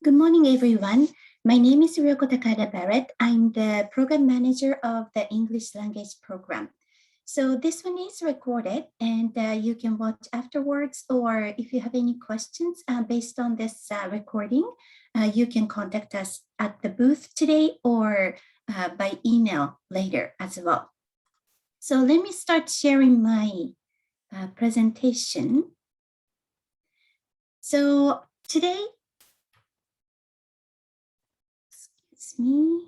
Good morning, everyone. My name is Ryoko Takada Barrett. I'm the program manager of the English language program. So this one is recorded and you can watch afterwards, or if you have any questions based on this recording, you can contact us at the booth today or by email later as well. So let me start sharing my presentation. So today, excuse me.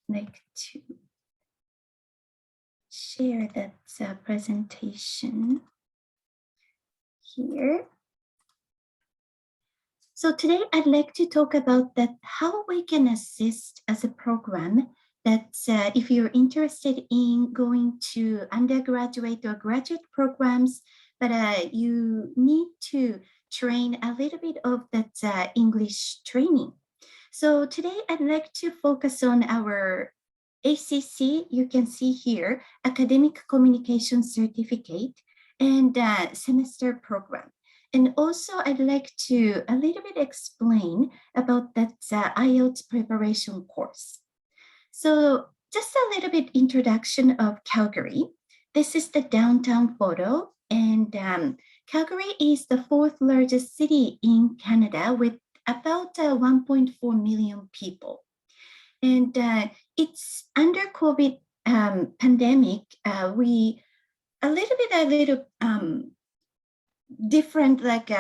Like to share that presentation here. So today I'd like to talk about that how we can assist as a program that if you're interested in going to undergraduate or graduate programs, but you need to train a little bit of that English training. So today I'd like to focus on our ACC, you can see here, Academic Communication Certificate and semester program. And also I'd like to a little bit explain about that Ielts preparation course. So just a little bit introduction of Calgary. This is the downtown photo, and Calgary is the fourth largest city in Canada with about 1.4 million people. And it's under COVID pandemic, we a little different like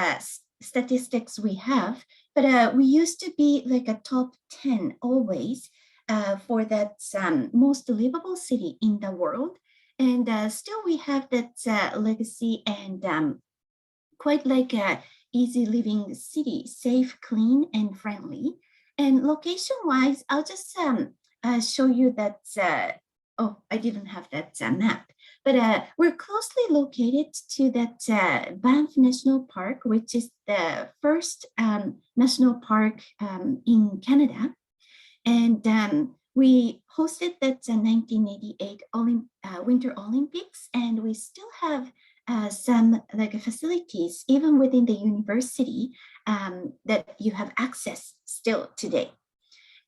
statistics we have, but we used to be like a top 10 always for that most livable city in the world. And still we have that legacy and quite like a easy living city, safe, clean, and friendly. And location-wise, I'll just show you that. Oh, I didn't have that map, but we're closely located to that Banff National Park, which is the first national park in Canada. And we hosted that 1988 Winter Olympics, and we still have some like facilities even within the university that you have access still today.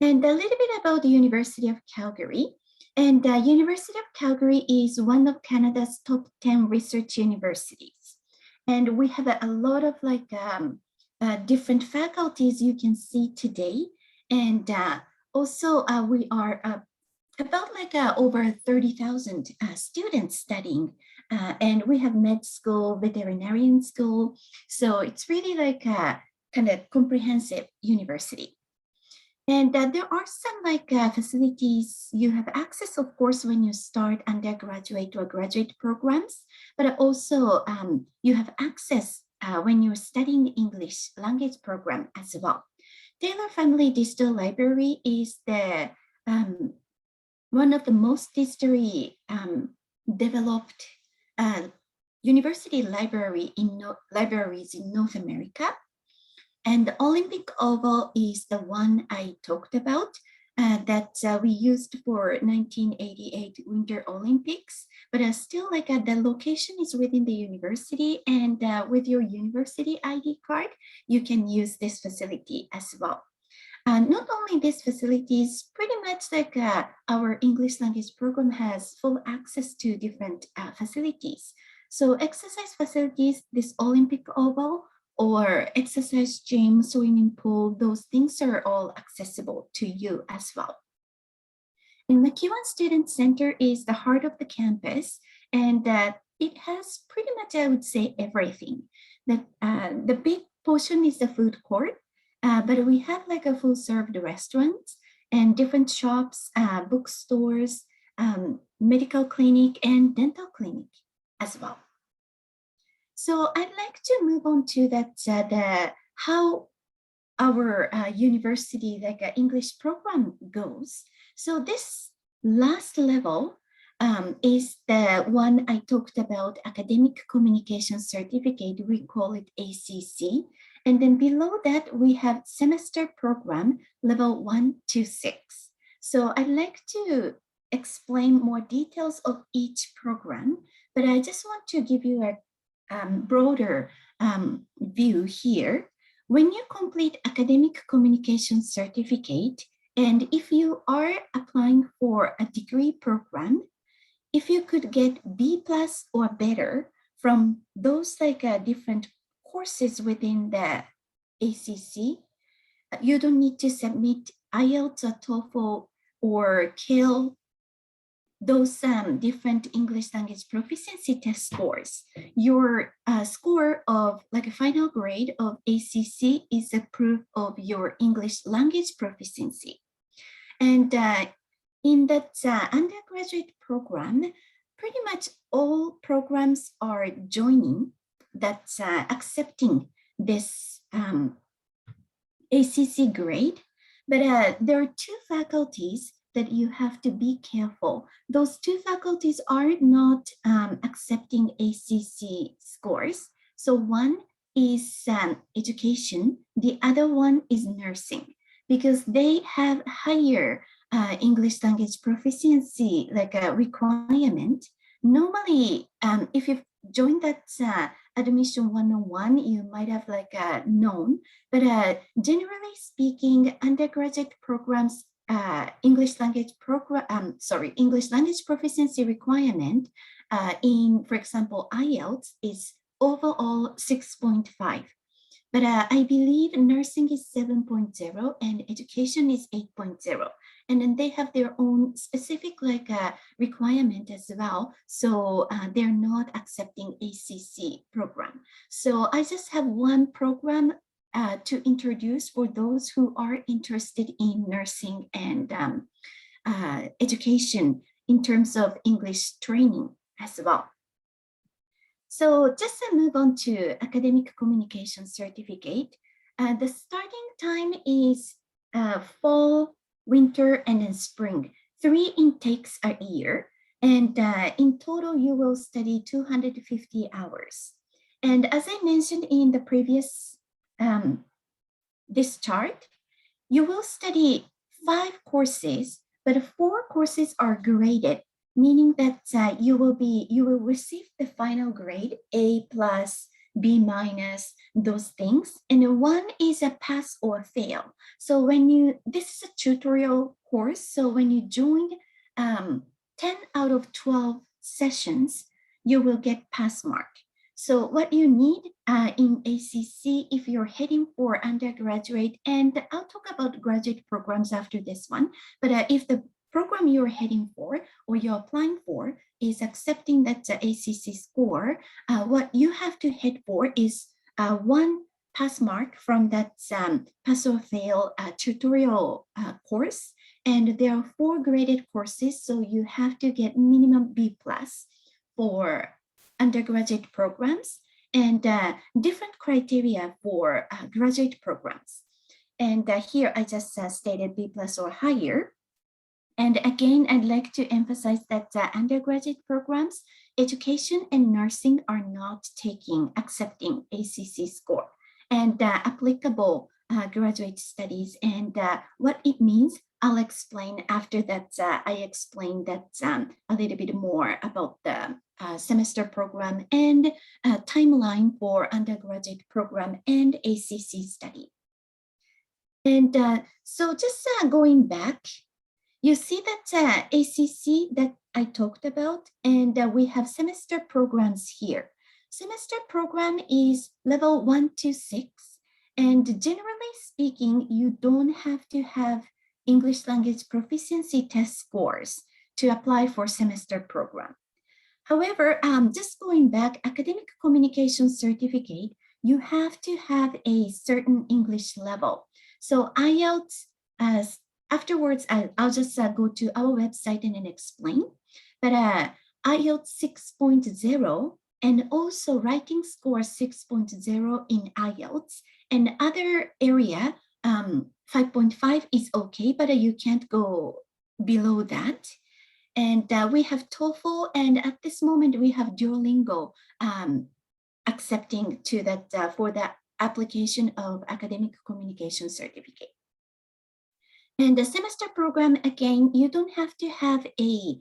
And a little bit about the University of Calgary. And the University of Calgary is one of Canada's top 10 research universities. And we have a lot of like different faculties you can see today. And also we are about like over 30,000 students studying. And we have med school, veterinarian school. So it's really like a kind of comprehensive university. And there are some like facilities you have access, of course, when you start undergraduate or graduate programs, but also you have access when you're studying English language program as well. Taylor Family Digital Library is the one of the most digitally developed university libraries in North America. And the Olympic Oval is the one I talked about that we used for 1988 Winter Olympics, but still like the location is within the university, and with your university ID card, you can use this facility as well. Not only these facilities, pretty much like our English language program has full access to different facilities. So exercise facilities, this Olympic Oval, or exercise gym, swimming pool, those things are all accessible to you as well. And McEwan Student Center is the heart of the campus, and it has pretty much, I would say, everything. The big portion is the food court, but we have like a full-served restaurant and different shops, bookstores, medical clinic, and dental clinic as well. So I'd like to move on to that how our university like English program goes. So this last level is the one I talked about, Academic Communication Certificate. We call it ACC. And then below that, we have semester program level 1 to 6. So I'd like to explain more details of each program, but I just want to give you a broader view here, when you complete academic communication certificate, and if you are applying for a degree program, if you could get B plus or better from those different courses within the ACC, you don't need to submit Ielts or TOEFL or CAL, those different English language proficiency test scores. Your score of like a final grade of ACC is a proof of your English language proficiency. And in that undergraduate program, pretty much all programs are joining, that's accepting this ACC grade. But there are two faculties that you have to be careful. Those two faculties are not accepting ACC scores. So one is education, the other one is nursing, because they have higher English language proficiency like a requirement. Normally, if you've joined that admission 101, you might have known, but generally speaking, undergraduate programs English language proficiency requirement in, for example, Ielts is overall 6.5. But I believe nursing is 7.0 and education is 8.0. And then they have their own specific requirement as well. So they're not accepting ACC program. So I just have one program to introduce for those who are interested in nursing and education in terms of English training as well. So just to move on to academic communication certificate, the starting time is fall, winter, and then spring. 3 intakes a year. And in total, you will study 250 hours. And as I mentioned in the previous, this chart, you will study 5 courses, but 4 courses are graded, meaning that you will receive the final grade, A plus, B minus, those things. And one is a pass or fail. So this is a tutorial course. So when you join 10 out of 12 sessions, you will get pass mark. So what you need in ACC, if you're heading for undergraduate, and I'll talk about graduate programs after this one, but if the program you're heading for or you're applying for is accepting that ACC score, what you have to head for is 1 pass mark from that pass or fail tutorial course. And there are 4 graded courses, so you have to get minimum B plus for undergraduate programs, and different criteria for graduate programs. And here I just stated B plus or higher. And again, I'd like to emphasize that undergraduate programs, education and nursing are not accepting ACC score, and applicable graduate studies and what it means, I'll explain after that. I explained that a little bit more about the semester program and timeline for undergraduate program and ACC study. And so just going back, you see that ACC that I talked about, and we have semester programs here. Semester program is level 1 to 6, and generally speaking, you don't have to have English language proficiency test scores to apply for semester program. However, just going back, academic communication certificate, you have to have a certain English level. So Ielts, afterwards, I'll just go to our website and then explain. But IELTS 6.0 and also writing score 6.0 in IELTS, and other area 5.5 is okay, but you can't go below that. And we have TOEFL, and at this moment we have Duolingo accepting to that for the application of academic communication certificate. And the semester program, again, you don't have to have a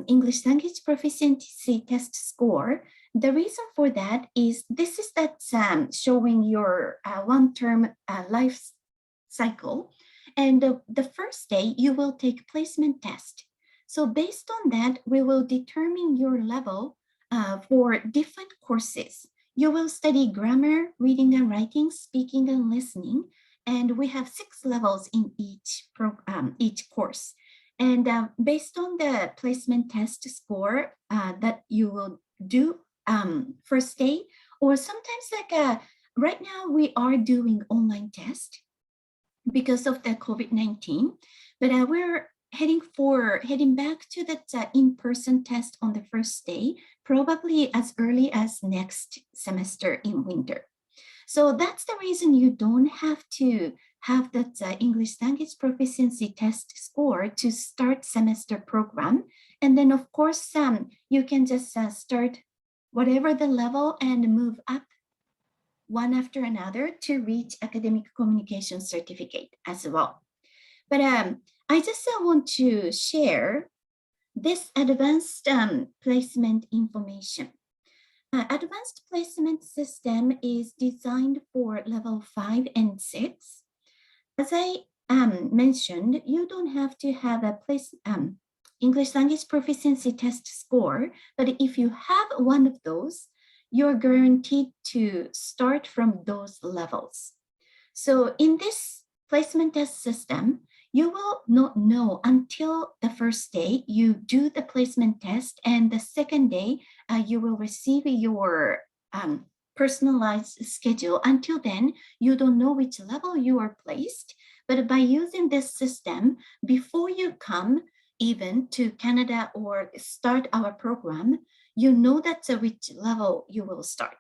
English language proficiency test score The reason for that is this is showing your long-term life cycle. And the first day, you will take placement test. So based on that, we will determine your level for different courses. You will study grammar, reading and writing, speaking and listening, and we have 6 levels in each course. And based on the placement test score that you will do first day, or sometimes right now we are doing online test because of the COVID-19, but we're heading back to that in-person test on the first day, probably as early as next semester in winter. So that's the reason you don't have to have that English language proficiency test score to start semester program. And then of course, you can just start whatever the level and move up one after another to reach academic communication certificate as well. But I just want to share this advanced placement information. Advanced placement system is designed for level 5 and 6. As I mentioned, you don't have to have a English language proficiency test score, but if you have one of those, you're guaranteed to start from those levels. So in this placement test system, you will not know until the first day you do the placement test, and the second day you will receive your personalized schedule. Until then, you don't know which level you are placed. But by using this system, before you come even to Canada or start our program, you know that's which level you will start.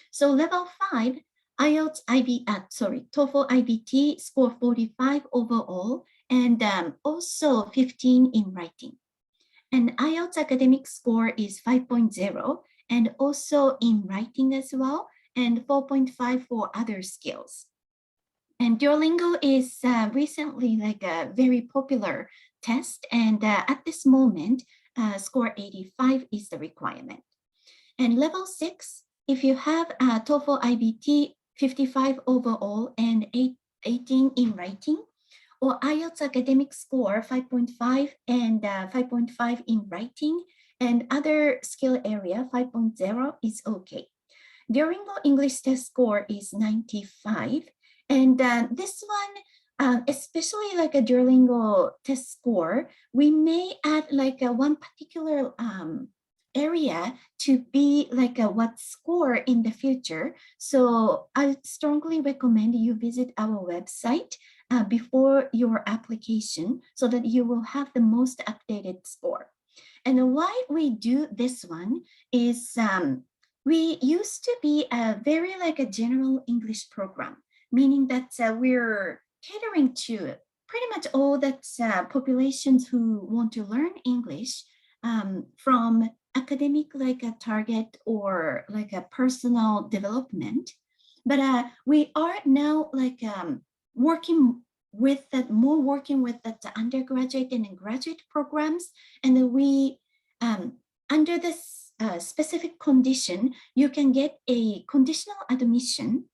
So level 5, IELTS TOEFL IBT score 45 overall, and also 15 in writing. And IELTS academic score is 5.0, and also in writing as well, and 4.5 for other skills. And Duolingo is recently like a very popular test, and at this moment, score 85 is the requirement. And level 6, if you have TOEFL IBT 55 overall and 18 in writing, or IELTS academic score 5.5 and 5.5 in writing, and other skill area 5.0 is okay. Duolingo English test score is 95, and this one, especially like a Duolingo test score, we may add like one particular area to be like what score in the future. So I strongly recommend you visit our website before your application so that you will have the most updated score. And why we do this one is we used to be a very like a general English program, meaning that we're catering to pretty much all that populations who want to learn English from academic like a target or like a personal development. But we are now like working with that undergraduate and graduate programs, and then we under this specific condition, you can get a conditional admission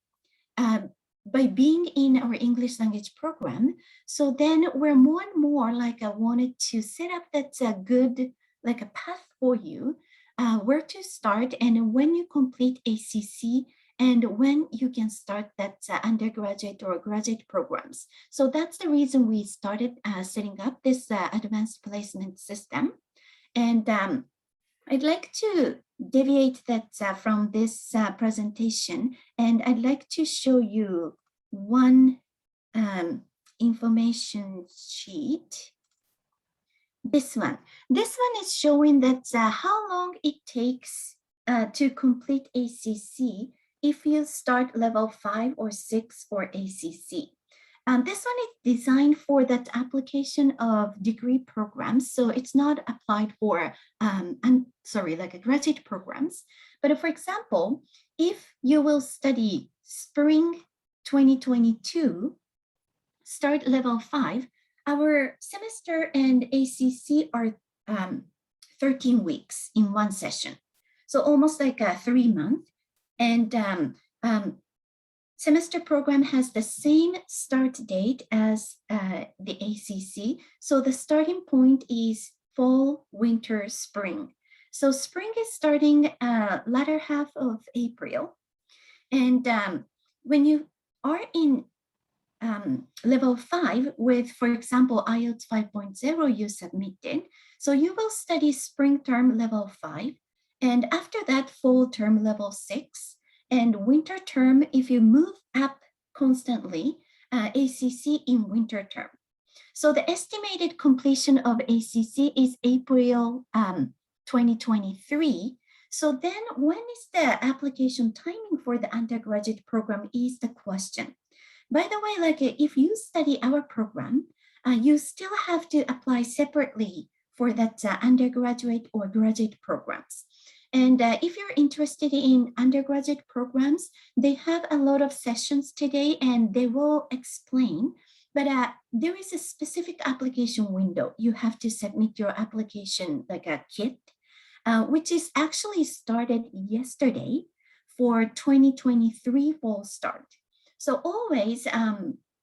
by being in our English language program. So then we're more and more like I wanted to set up that's a good like a path for you, where to start and when you complete ACC and when you can start that undergraduate or graduate programs. So that's the reason we started setting up this advanced placement system. And I'd like to deviate that from this presentation, and I'd like to show you one information sheet. This one is showing that how long it takes to complete ACC if you start level 5 or 6 for ACC. This one is designed for that application of degree programs, so it's not applied for like a graduate programs. But for example, if you will study spring 2022, start level 5, our semester and ACC are 13 weeks in one session. So almost like a 3 month. And semester program has the same start date as the ACC. So the starting point is fall, winter, spring. So spring is starting latter half of April. And when you are in level 5 with, for example, Ielts 5.0 you submitted, so you will study spring term level 5, and after that fall term level 6, and winter term, if you move up constantly, ACC in winter term. So the estimated completion of ACC is April 2023. So then when is the application timing for the undergraduate program is the question. By the way, like if you study our program, you still have to apply separately for that undergraduate or graduate programs. And if you're interested in undergraduate programs, they have a lot of sessions today and they will explain, but there is a specific application window. You have to submit your application like a kit, which is actually started yesterday for 2023 fall start. So always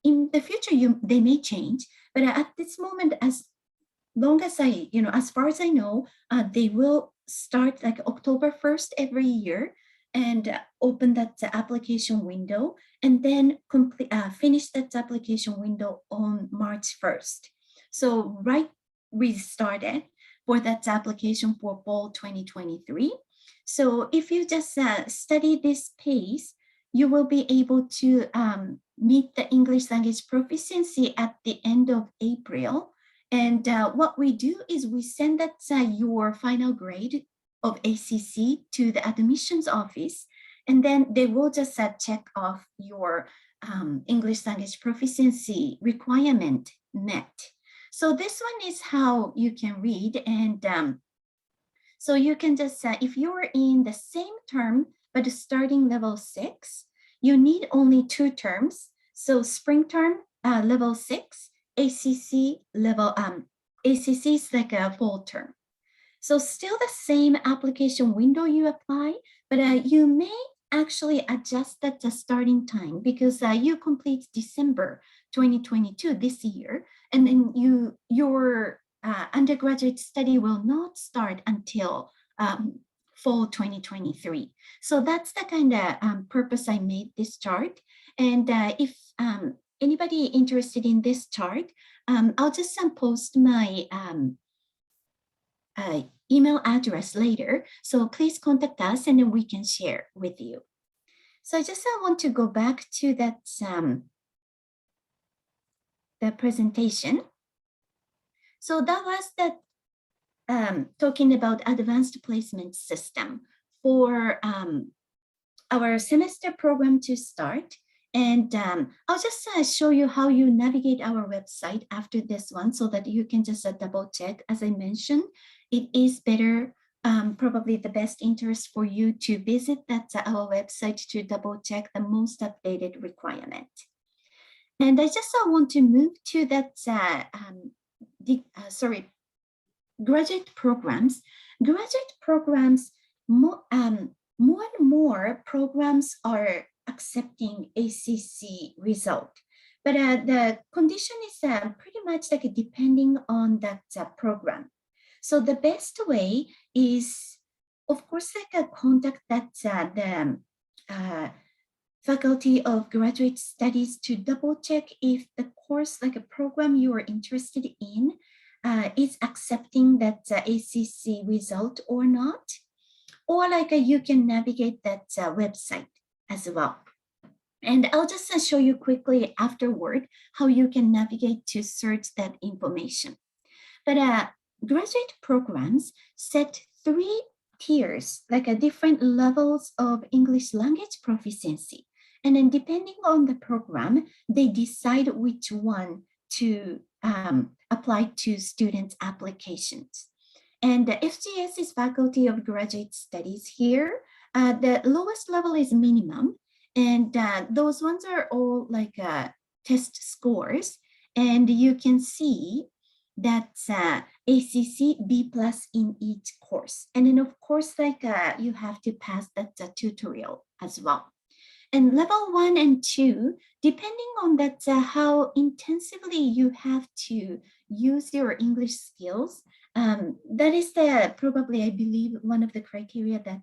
in the future, they may change, but at this moment, as long as as far as I know, they will start like October 1st every year and open that application window and then finish that application window on March 1st. So we started for that application for fall 2023. So if you just study this pace, you will be able to meet the English language proficiency at the end of April. And what we do is we send that your final grade of ACC to the admissions office, and then they will just check off your English language proficiency requirement met. So this one is how you can read, and so you can just, if you're in the same term, but starting level 6, you need only 2 terms. So spring term, level 6, ACC level, ACC is like a fall term. So still the same application window you apply, but you may actually adjust that starting time because you complete December 2022 this year, and then your undergraduate study will not start until fall 2023. So that's the kind of purpose I made this chart. And if anybody interested in this chart, I'll just post my email address later. So please contact us and then we can share with you. So I just want to go back to that the presentation. So that was that talking about advanced placement system for our semester program to start. And I'll just show you how you navigate our website after this one so that you can just double check. As I mentioned, it is better, probably the best interest for you to visit our website to double check the most updated requirement. And I just want to move to that, graduate programs. Graduate programs, more and more programs are accepting ACC result. But the condition is pretty much like depending on that program. So the best way is, of course, like contact that the Faculty of Graduate Studies to double check if the course, like a program you are interested in, is accepting that ACC result or not. Or like you can navigate that website as well. And I'll just show you quickly afterward how you can navigate to search that information. But graduate programs set 3 tiers, like different levels of English language proficiency. And then depending on the program, they decide which one to apply to students' applications. And the FGS is Faculty of Graduate Studies here. The lowest level is minimum. And those ones are all like test scores. And you can see that's ACC B plus in each course. And then of course, like you have to pass that tutorial as well. And level 1 and 2, depending on that how intensively you have to use your English skills, that is probably, I believe, one of the criteria that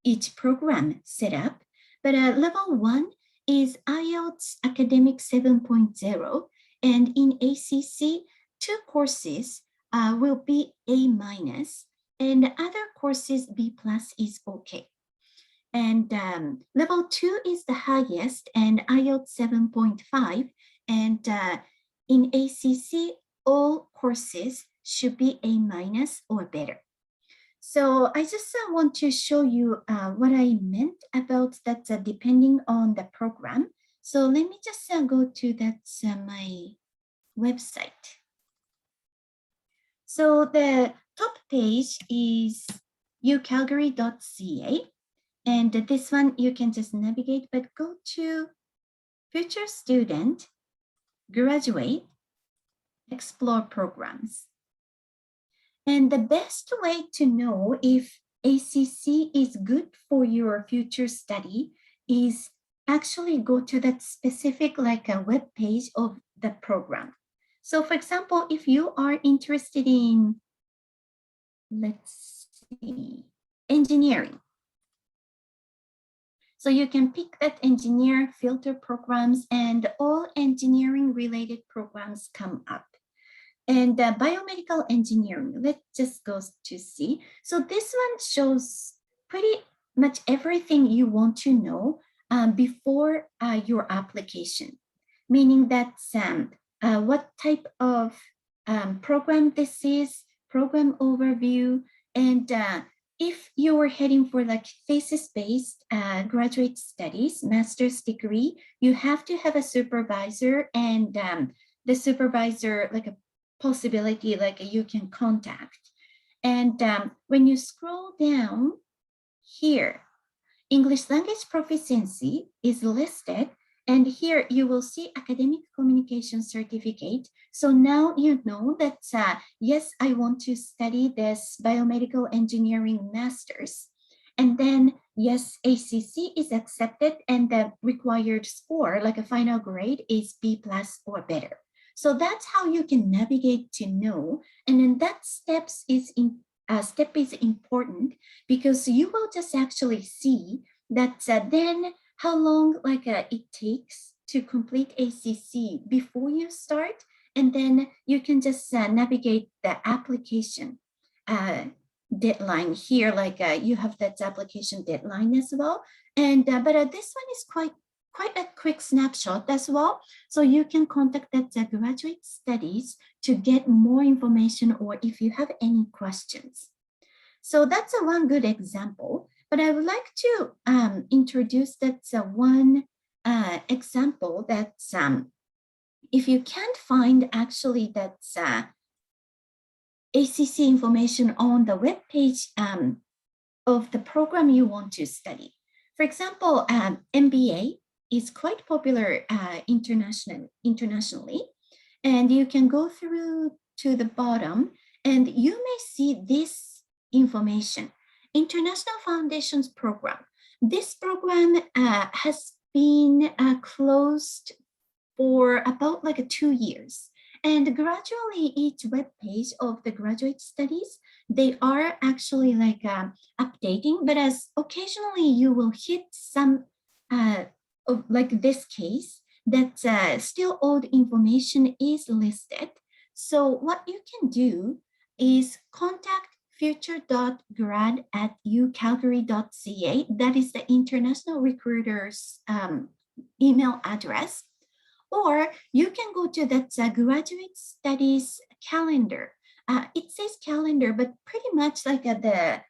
each program set up. But level 1 is Ielts Academic 7.0, and in ACC, 2 courses will be A minus, and other courses B plus is okay. And level 2 is the highest, and IELTS 7.5. And in ACC, all courses should be A minus or better. So I just want to show you what I meant about that depending on the program. So let me just go to that my website. So the top page is ucalgary.ca. And this one, you can just navigate, but go to Future Student, Graduate, Explore Programs. And the best way to know if ACC is good for your future study is actually go to that specific like a web page of the program. So for example, if you are interested in, let's see, engineering, so you can pick that engineer filter programs, and all engineering related programs come up. And biomedical engineering, let's just go to see. So this one shows pretty much everything you want to know before your application, meaning that what type of program this is, program overview, and if you were heading for like thesis-based graduate studies, master's degree, you have to have a supervisor, and the supervisor, like a possibility, like you can contact. And when you scroll down here, English language proficiency is listed, and here you will see academic communication certificate. So now you know that, yes, I want to study this biomedical engineering master's. And then, yes, ACC is accepted, and the required score, like a final grade, is B plus or better. So that's how you can navigate to know. And then that step is important, because you will just actually see that then how long like it takes to complete ACC before you start, and then you can just navigate the application deadline here, like you have that application deadline as well. And but this one is quite a quick snapshot as well. So you can contact that graduate studies to get more information, or if you have any questions. So that's one good example, but I would like to introduce that one example that if you can't find actually that ACC information on the web page of the program you want to study. For example, MBA is quite popular internationally, and you can go through to the bottom, and you may see this information. International Foundations Program. This program has been closed for about like 2 years. And gradually each web page of the graduate studies, they are actually like updating, but as occasionally you will hit some of like this case that still old information is listed. So what you can do is contact future.grad@ucalgary.ca. That is the international recruiter's email address. Or you can go to that graduate studies calendar. It says calendar, but pretty much like the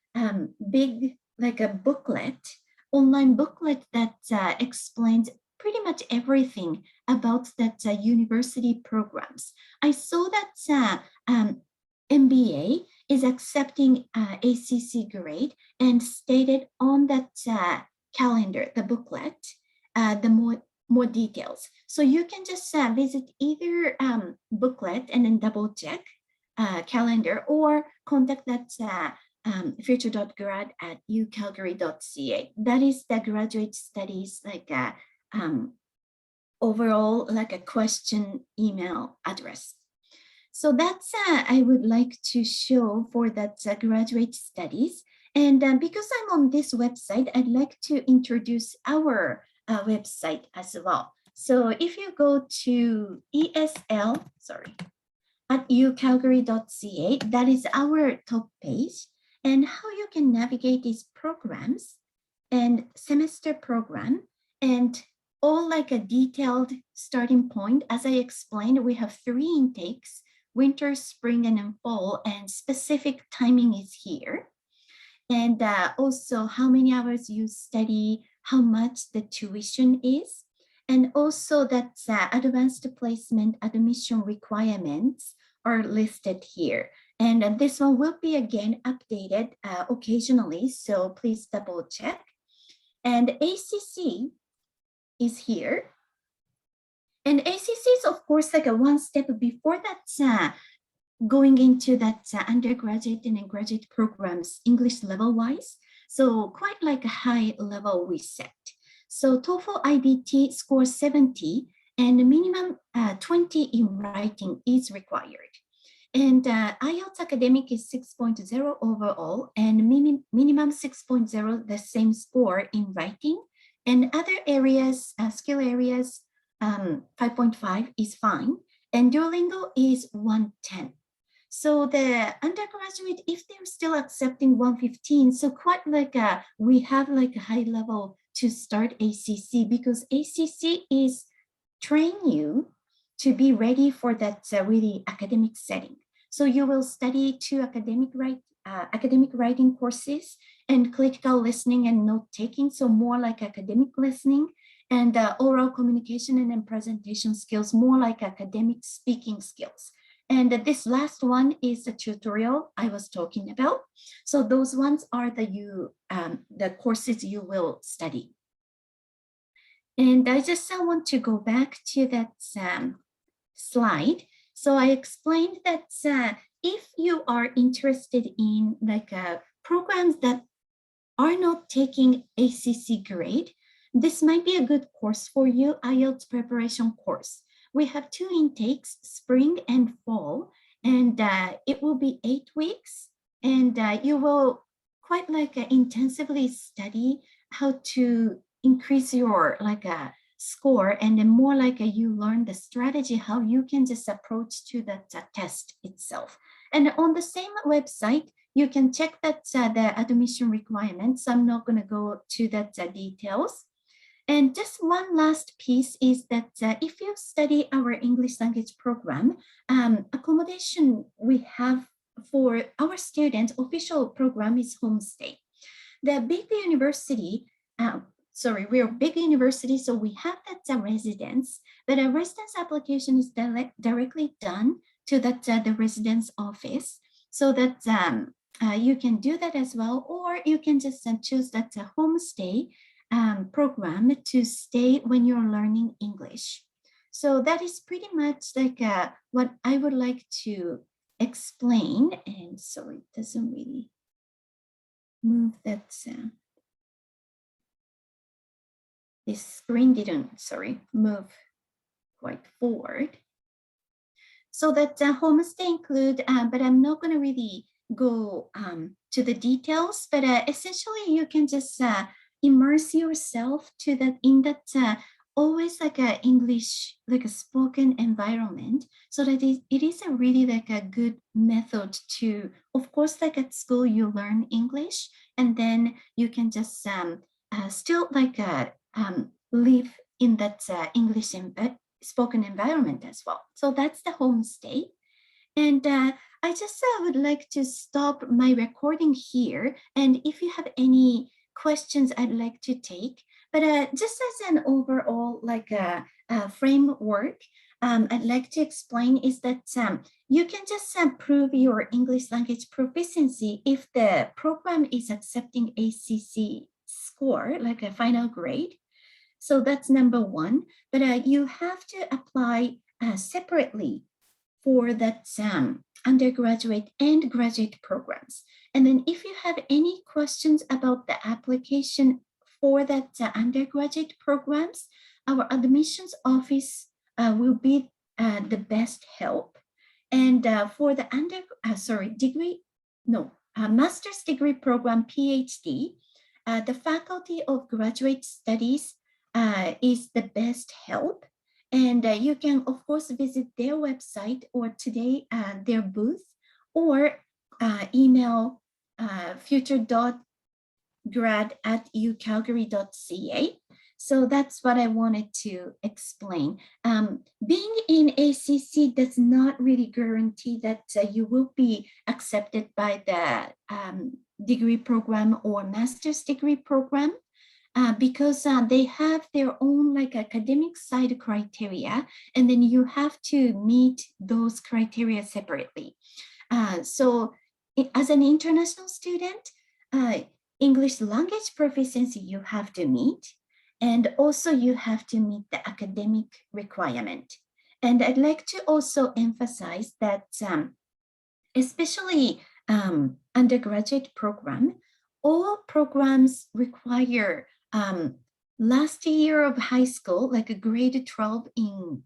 big, like a booklet, online booklet that explains pretty much everything about that university programs. I saw that MBA is accepting ACC grade, and stated on that calendar, the booklet, more details. So you can just visit either booklet and then double check calendar, or contact that future.grad@ucalgary.ca. That is the graduate studies like overall like a question email address. So that's I would like to show for that graduate studies. And because I'm on this website, I'd like to introduce our website as well. So if you go to at ucalgary.ca, that is our top page, and how you can navigate these programs and semester program, and all like a detailed starting point. As I explained, we have 3 intakes: winter, spring, and in fall, and specific timing is here. And also how many hours you study, how much the tuition is, and also that advanced placement admission requirements are listed here. And this one will be again updated occasionally, so please double check. And ACC is here. And ACC is of course like a one step before that, going into that undergraduate and graduate programs English level wise. So quite like a high level we set. So TOEFL IBT score 70 and minimum 20 in writing is required. And Ielts academic is 6.0 overall, and minimum 6.0, the same score in writing. And other areas, skill areas, 5.5 is fine. And Duolingo is 110. So the undergraduate, if they're still accepting 115, so quite like we have like a high level to start ACC, because ACC is train you to be ready for that really academic setting. So you will study 2 academic writing courses and critical listening and note taking. So more like academic listening, and oral communication and then presentation skills, more like academic speaking skills. And this last one is the tutorial I was talking about. So those ones are the courses you will study. And I just want to go back to that slide. So I explained that if you are interested in like programs that are not taking ACC grade, this might be a good course for you, IELTS preparation course. We have 2 intakes, spring and fall, and it will be 8 weeks, and you will quite like intensively study how to increase your like score, and then more like you learn the strategy, how you can just approach to that test itself. And on the same website, you can check that the admission requirements. I'm not going to go to that details. And just one last piece is that if you study our English language program, accommodation we have for our students, official program is homestay. The big university, we're a big university, so we have that residence, but a residence application is directly done to that the residence office, so that you can do that as well, or you can just choose that homestay program to stay when you're learning English. So that is pretty much like what I would like to explain. And so it doesn't really move that. This screen didn't, move quite forward. So that homestay include, but I'm not going to really go to the details, but essentially you can just immerse yourself to that in that always like a English, like a spoken environment, so that it is a really like a good method to, of course, like at school you learn English, and then you can just still like live in that English spoken environment as well. So that's the homestay. And I just would like to stop my recording here. And if you have any questions, I'd like to take. But just as an overall like framework, I'd like to explain is that you can just prove your English language proficiency if the program is accepting ACC score, like a final grade. So that's number one. But you have to apply separately for that undergraduate and graduate programs. And then if you have any questions about the application for that undergraduate programs, our admissions office will be the best help. And for the master's degree program, PhD, the Faculty of Graduate Studies is the best help. And you can, of course, visit their website or today their booth, or email future.grad@ucalgary.ca. So that's what I wanted to explain. Being in ACC does not really guarantee that you will be accepted by the degree program or master's degree program. Because they have their own like academic side criteria, and then you have to meet those criteria separately. So as an international student, English language proficiency you have to meet, and also you have to meet the academic requirement. And I'd like to also emphasize that especially undergraduate program, all programs require last year of high school, like a grade 12 in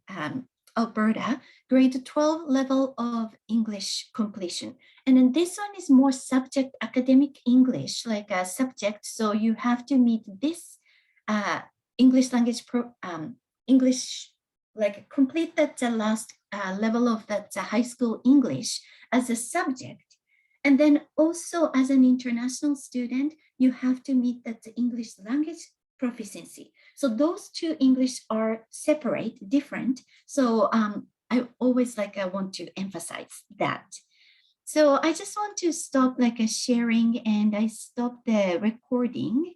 Alberta, grade 12 level of English completion. And then this one is more subject academic English, like a subject. So you have to meet this English language English, like complete that last level of that high school English as a subject. And then also as an international student, you have to meet that English language proficiency. So those two English are separate, different. So I always I want to emphasize that. So I just want to stop sharing, and I stop the recording.